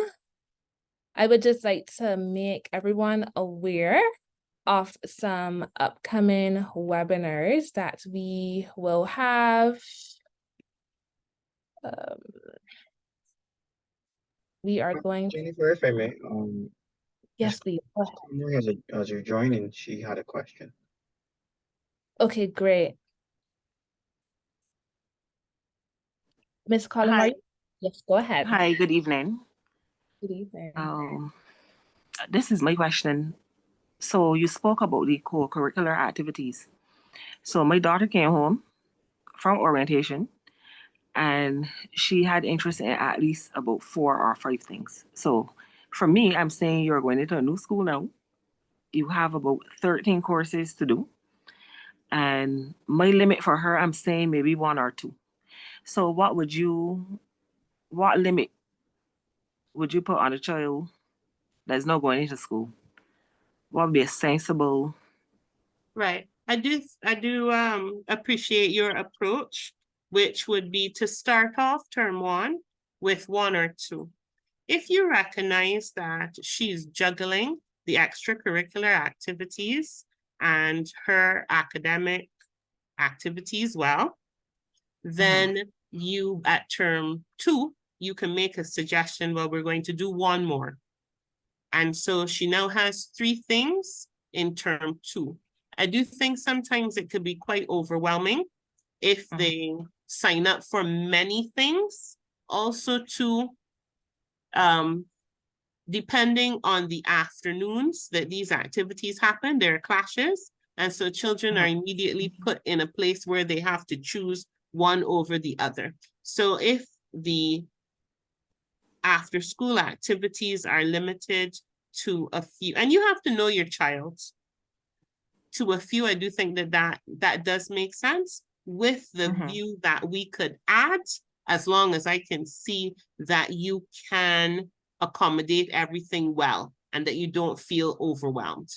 I would just like to make everyone aware of some upcoming webinars that we will have. We are going to, Jennifer, if I may, yes, please. Go ahead. as you're joining, she had a question. Okay, great. Ms. Collin, Hi. yes, go ahead. Hi, good evening. Good evening. This is my question. So you spoke about the co-curricular activities. So my daughter came home from orientation and she had interest in at least about 4 or 5 things. So for me, I'm saying you're going into a new school now. You have about 13 courses to do. And my limit for her, I'm saying maybe 1 or 2. So what limit would you put on a child that's not going into school? What would be a sensible? Right. I do appreciate your approach, which would be to start off term 1 with 1 or 2. If you recognize that she's juggling the extracurricular activities and her academic activities well, then you at term 2, you can make a suggestion, well, we're going to do 1 more. And so she now has 3 things in term 2. I do think sometimes it could be quite overwhelming if they sign up for many things. Also too, depending on the afternoons that these activities happen, there are clashes. And so children are immediately put in a place where they have to choose one over the other. So if the after school activities are limited to a few, and you have to know your child, to a few, I do think that does make sense, with the view that we could add, as long as I can see that you can accommodate everything well and that you don't feel overwhelmed.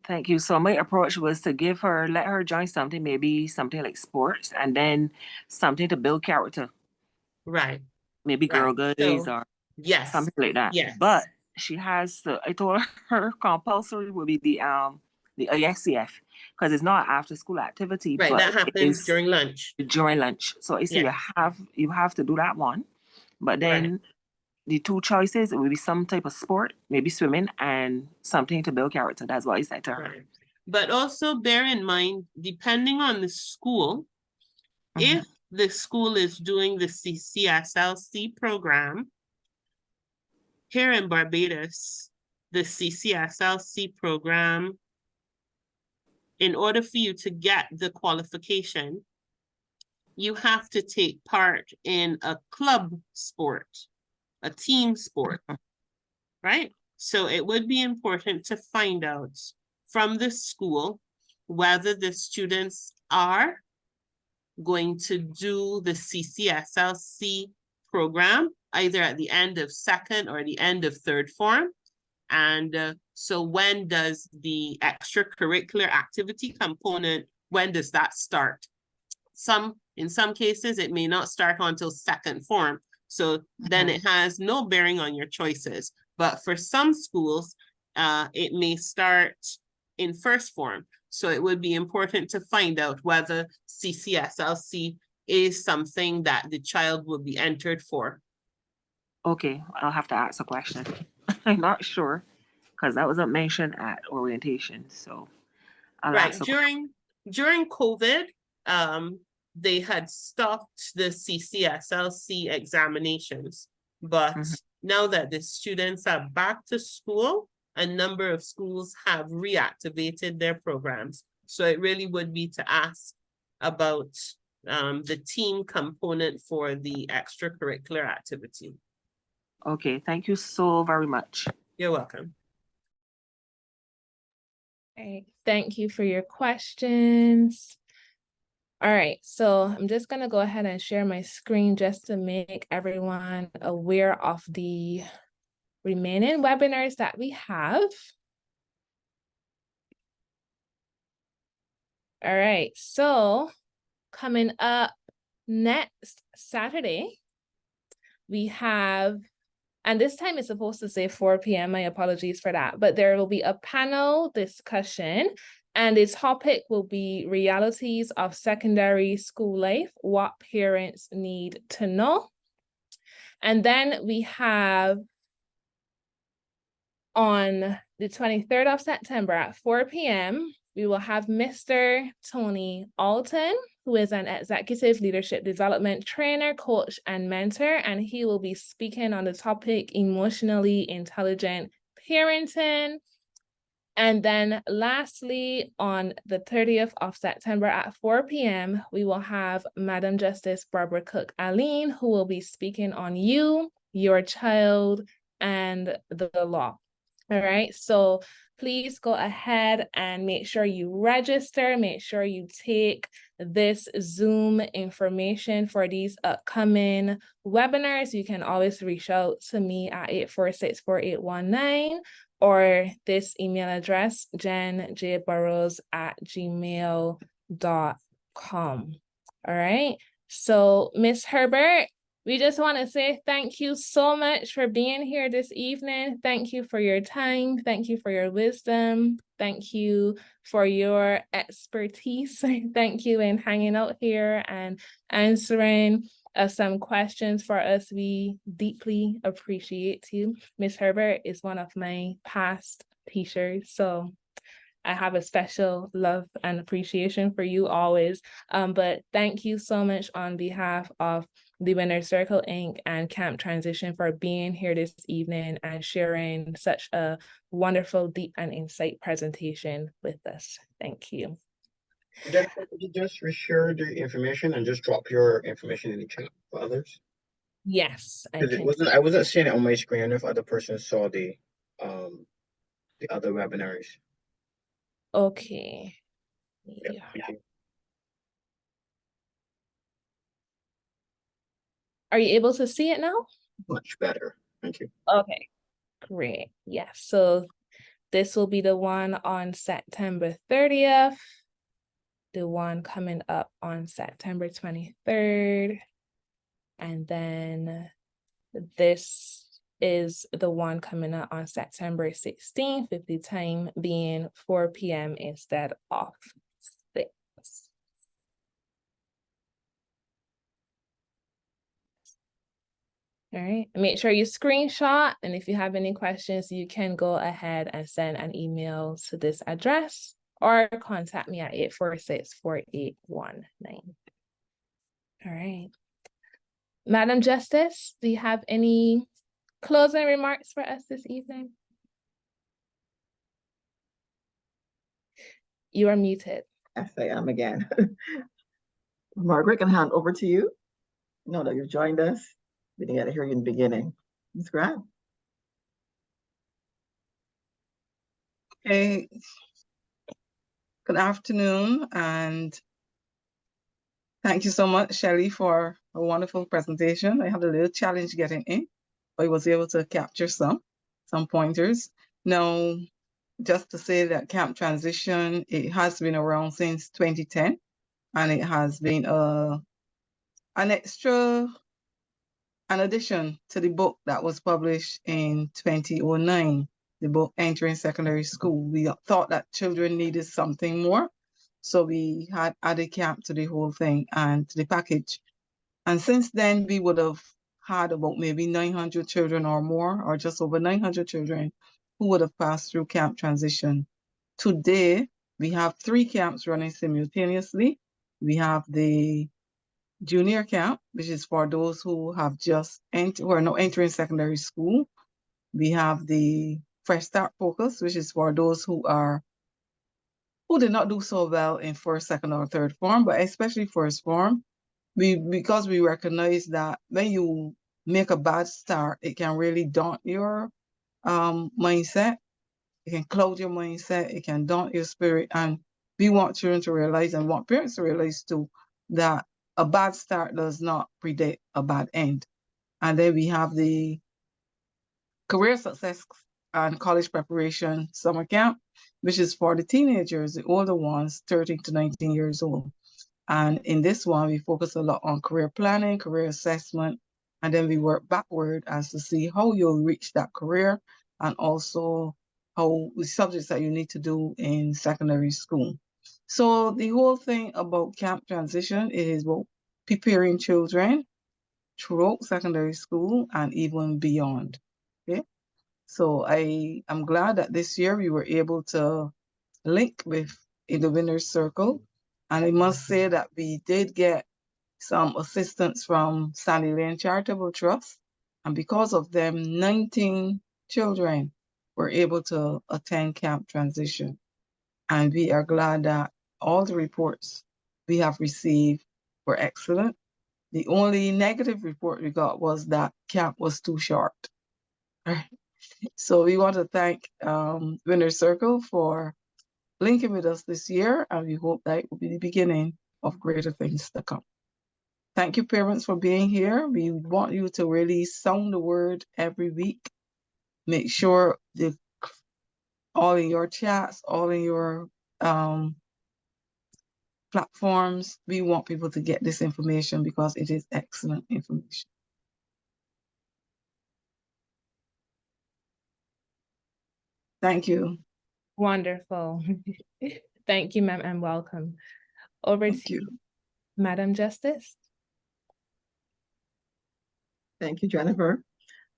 Thank you. So my approach was to let her join something, maybe something like sports, and then something to build character. Right. Maybe girl goods So, or yes, something like that. yes. But she has I told her compulsory would be the ISCF, because it's not after school activity, Right, but that happens during lunch. During lunch. So I say you have to do that one. But then the 2 choices, it will be some type of sport, maybe swimming, and something to build character. That's what I said to her. Right. But also bear in mind, depending on the school, if the school is doing the CCSLC program, here in Barbados, the CCSLC program, in order for you to get the qualification, you have to take part in a club sport, a team sport, right? So it would be important to find out from the school whether the students are going to do the CCSLC program either at the end of second or the end of third form. And so when does the extracurricular activity component, when does that start? In some cases, it may not start until second form. So then it has no bearing on your choices. But for some schools, it may start in first form. So it would be important to find out whether CCSLC is something that the child will be entered for. Okay, I'll have to ask a question. I'm not sure because that wasn't mentioned at orientation. So I'll Right, ask. during COVID, they had stopped the CCSLC examinations, but now that the students are back to school, a number of schools have reactivated their programs. So it really would be to ask about the team component for the extracurricular activity. Okay, thank you so very much. You're welcome. Okay, thank you for your questions. All right, so I'm just gonna go ahead and share my screen just to make everyone aware of the remaining webinars that we have. All right, so coming up next Saturday, we have, and this time it's supposed to say 4 p.m. My apologies for that, but there will be a panel discussion and the topic will be realities of secondary school life, what parents need to know. And then we have on the 23rd of September at 4 p.m., we will have Mr. Tony Alton, who is an executive leadership development trainer, coach, and mentor, and he will be speaking on the topic emotionally intelligent parenting. And then lastly, on the 30th of September at 4 p.m., we will have Madam Justice Barbara Cook-Aline, who will be speaking on you, your child, and the law. All right, so please go ahead and make sure you register, make sure you take this Zoom information for these upcoming webinars. You can always reach out to me at 846-4819 or this email address, jenjburrows@gmail.com. All right, so Miss Herbert, we just want to say thank you so much for being here this evening. Thank you for your time. Thank you for your wisdom. Thank you for your expertise. Thank you in hanging out here and answering some questions for us. We deeply appreciate you. Miss Herbert is one of my past teachers, so I have a special love and appreciation for you always. But thank you so much on behalf of the Winner's Circle Inc. and Camp Transition for being here this evening and sharing such a wonderful, deep, and insight presentation with us. Thank you. Jennifer, could you just reshare the information and just drop your information in the chat for others? Yes, I Because can. I wasn't seeing it on my screen. I don't know if other persons saw the other webinars. Okay. Yeah. Thank you. Are you able to see it now? Much better. Thank you. Okay, great. Yes, so this will be the one on September 30th, the one coming up on September 23rd, and then this is the one coming up on September 16th, with the time being 4 p.m. instead of 6. All right, make sure you screenshot, and if you have any questions, you can go ahead and send an email to this address. or contact me at 846-4819. All right. Madam Justice, do you have any closing remarks for us this evening? You are muted. Yes, I am again. Margaret, can I hand over to you. No, that you've joined us. We didn't get to hear you in the beginning. Ms. Grant. Okay. Good afternoon, and thank you so much, Shelley, for a wonderful presentation. I had a little challenge getting in, but I was able to capture some pointers. Now, just to say that camp transition, it has been around since 2010, and it has been an addition to the book that was published in 2009, the book Entering Secondary School. We thought that children needed something more, so we had added camp to the whole thing and to the package. And since then, we would have had about maybe 900 children or more, or just over 900 children who would have passed through camp transition. Today, we have 3 camps running simultaneously. We have the junior camp, which is for those who have who are now entering secondary school. We have the Fresh Start Focus, which is for those who did not do so well in first, second, or third form, but especially first form. Because we recognize that when you make a bad start, it can really daunt your mindset. It can cloud your mindset. It can daunt your spirit. And we want children to realize, and want parents to realize too, that a bad start does not predict a bad end. And then we have the Career Success and College Preparation Summer Camp, which is for the teenagers, the older ones, 13 to 19 years old. And in this one, we focus a lot on career planning, career assessment, and then we work backward as to see how you'll reach that career, and also how the subjects that you need to do in secondary school. So the whole thing about camp transition is about preparing children throughout secondary school and even beyond. Okay, so I am glad that this year we were able to link with in the Winner's Circle, and I must say that we did get some assistance from Sandy Lane Charitable Trust, and because of them, 19 children were able to attend camp transition. And we are glad that all the reports we have received were excellent. The only negative report we got was that camp was too short. So we want to thank Winner's Circle for linking with us this year, and we hope that it will be the beginning of greater things to come. Thank you, parents, for being here. We want you to really sound the word every week. Make sure that all in your chats, all in your platforms, we want people to get this information because it is excellent information. Thank you. Wonderful. Thank you, ma'am, and welcome. Over Thank to you. Madam Justice. Thank you, Jennifer.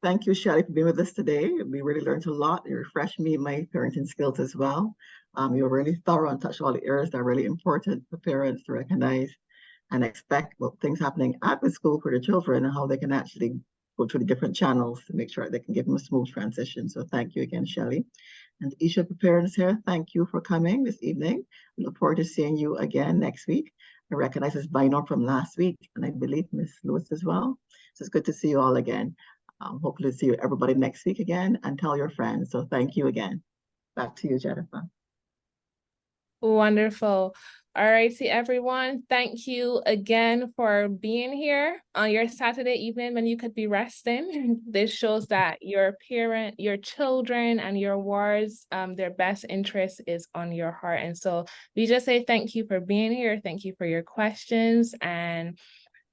Thank you, Shelley, for being with us today. We really learned a lot. You refreshed me in my parenting skills as well. You were really thorough and touched all the areas that are really important for parents to recognize and expect what things happening at the school for the children and how they can actually go through the different channels to make sure they can give them a smooth transition. So thank you again, Shelley. And each of the parents here, thank you for coming this evening. We look forward to seeing you again next week. I recognize this Bino from last week, and I believe Miss Lewis as well. So it's good to see you all again. Hopefully see everybody next week again, and tell your friends. So thank you again. Back to you, Jennifer. Wonderful. All righty, everyone. Thank you again for being here on your Saturday evening when you could be resting. This shows that your children and your wards, their best interest is on your heart. And so we just say thank you for being here. Thank you for your questions. And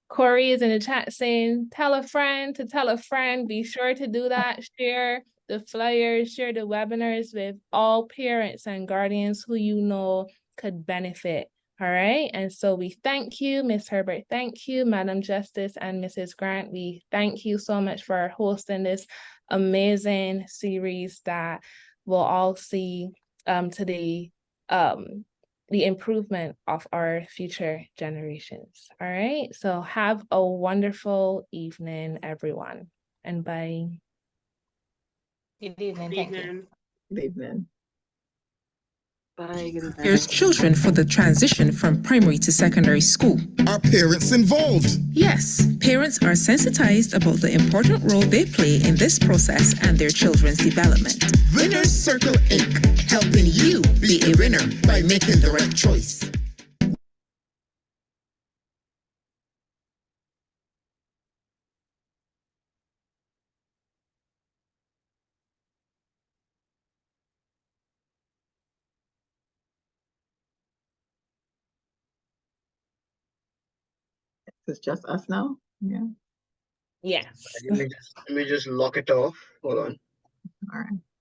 Corey is in the chat saying, tell a friend to tell a friend. Be sure to do that. Share the flyers, share the webinars with all parents and guardians who you know could benefit. All right. And so we thank you, Ms. Herbert. Thank you, Madam Justice and Mrs. Grant. We thank you so much for hosting this amazing series that we'll all see today the improvement of our future generations. All right. So have a wonderful evening, everyone, and bye. Good evening. Thank you. Evening. Good evening. Bye. Good evening. Prepares children for the transition from primary to secondary school. Are parents involved? Yes, parents are sensitized about the important role they play in this process and their children's development. Winners Circle Inc. helping you be a winner by making the right choice. It's just us now? Yeah, Yes. Let me just lock it off. Hold on. all right.